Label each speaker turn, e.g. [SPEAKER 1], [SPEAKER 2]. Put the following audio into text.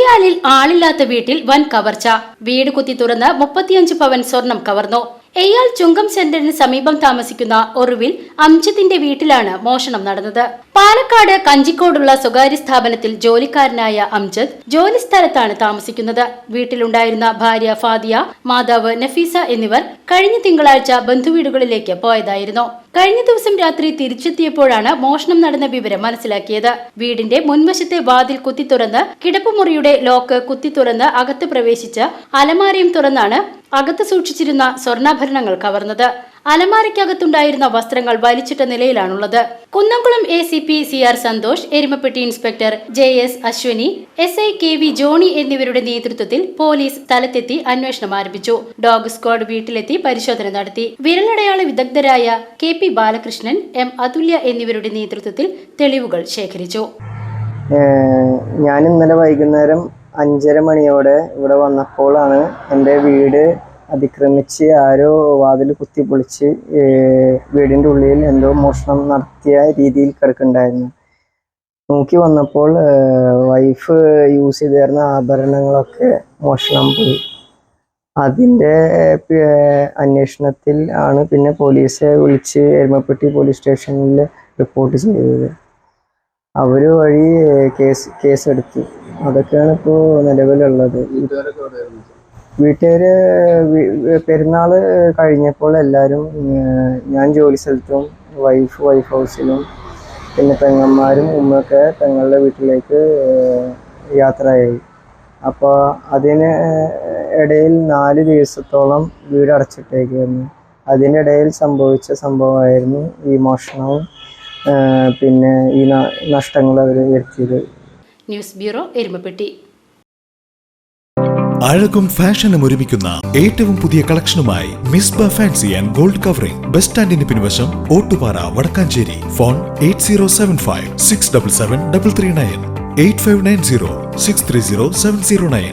[SPEAKER 1] എയ്യാലിൽ ആളില്ലാത്ത വീട്ടിൽ വൻ കവർച്ച. വീട് കുത്തി തുറന്ന് 35 പവൻ സ്വർണം കവർന്നു. എയ്യാൽ ചുങ്കം സെന്ററിന് സമീപം താമസിക്കുന്ന ഒറുവിൽ അംജദിന്റെ വീട്ടിലാണ് മോഷണം നടന്നത്. പാലക്കാട് കഞ്ചിക്കോടുള്ള സ്വകാര്യ സ്ഥാപനത്തിൽ ജോലിക്കാരനായ അംജദ് ജോലി സ്ഥലത്താണ് താമസിക്കുന്നത്. വീട്ടിലുണ്ടായിരുന്ന ഭാര്യ ഫാദിയ, മാതാവ് നഫീസ എന്നിവർ കഴിഞ്ഞ തിങ്കളാഴ്ച ബന്ധുവീടുകളിലേക്ക് പോയതായിരുന്നു. കഴിഞ്ഞ ദിവസം രാത്രി തിരിച്ചെത്തിയപ്പോഴാണ് മോഷണം നടന്ന വിവരം മനസ്സിലാക്കിയത്. വീടിന്റെ മുൻവശത്തെ വാതിൽ കുത്തി തുറന്ന് കിടപ്പുമുറിയുടെ ലോക്ക് കുത്തി തുറന്ന് അകത്ത് പ്രവേശിച്ച് അലമാരയും തുറന്നാണ് അകത്ത് സൂക്ഷിച്ചിരുന്ന സ്വർണ്ണാഭരണങ്ങൾ കവർന്നത്. അലമാരയ്ക്കകത്തുണ്ടായിരുന്ന വസ്ത്രങ്ങൾ വലിച്ചിട്ട നിലയിലാണുള്ളത്. Kunnamkulam ACP CR Santhosh, Erumapetty inspector JS Ashwini, SI KV Johny എന്നിവരുടെ നേതൃത്വത്തിൽ പോലീസ് സ്ഥലത്തെത്തി അന്വേഷണം ആരംഭിച്ചു. ഡോഗ് സ്ക്വാഡ് വീട്ടിലെത്തി പരിശോധന നടത്തി. വിരലടയാള വിദഗ്ധരായ KP ബാലകൃഷ്ണൻ, M അതുല്യ എന്നിവരുടെ നേതൃത്വത്തിൽ തെളിവുകൾ ശേഖരിച്ചു.
[SPEAKER 2] ഞാൻ ഇന്നലെ വൈകുന്നേരം 5:30 മണിയോടെ ഇവിടെ വന്നപ്പോഴാണ് എൻ്റെ വീട് അതിക്രമിച്ച് ആരോ വാതിൽ കുത്തിപ്പൊളിച്ച് വീടിൻ്റെ ഉള്ളിൽ എന്തോ മോഷണം നടത്തിയ രീതിയിൽ കിടക്കുന്നുണ്ടായിരുന്നു. നോക്കി വന്നപ്പോൾ വൈഫ് യൂസ് ചെയ്തിരുന്ന ആഭരണങ്ങളൊക്കെ മോഷണം പോയി. അതിൻ്റെ അന്വേഷണത്തിൽ ആണ് പിന്നെ പോലീസെ വിളിച്ച് എരുമപ്പെട്ടി പോലീസ് സ്റ്റേഷനിൽ റിപ്പോർട്ട് ചെയ്തത്. അവർ വഴി കേസെടുത്തു. അതൊക്കെയാണ് ഇപ്പോൾ നിലവിലുള്ളത്. വീട്ടുകാർ പെരുന്നാൾ കഴിഞ്ഞപ്പോൾ എല്ലാവരും, ഞാൻ ജോലി സ്ഥലത്തും വൈഫ് ഹൗസിലും പിന്നെ പെങ്ങന്മാരും ഉമ്മയൊക്കെ പെങ്ങളുടെ വീട്ടിലേക്ക് യാത്രയായി. അപ്പോൾ അതിന് ഇടയിൽ 4 ദിവസത്തോളം വീട് അടച്ചിട്ടേക്കായിരുന്നു. അതിനിടയിൽ സംഭവിച്ച സംഭവമായിരുന്നു ഈ മോഷണവും പിന്നെ ഈ നഷ്ടങ്ങൾ അവർ വരുത്തിയത്.
[SPEAKER 1] News bureau, Erumapetty.
[SPEAKER 3] അഴകും ഫാഷനും ഒരുമിക്കുന്ന ഏറ്റവും പുതിയ കളക്ഷനുമായി Misba fancy and gold covering, bus സ്റ്റാൻഡിന് പിൻവശം, ഓട്ടുപാറ, വടക്കാഞ്ചേരി. ഫോൺ 8075 677 339 8590 630 709.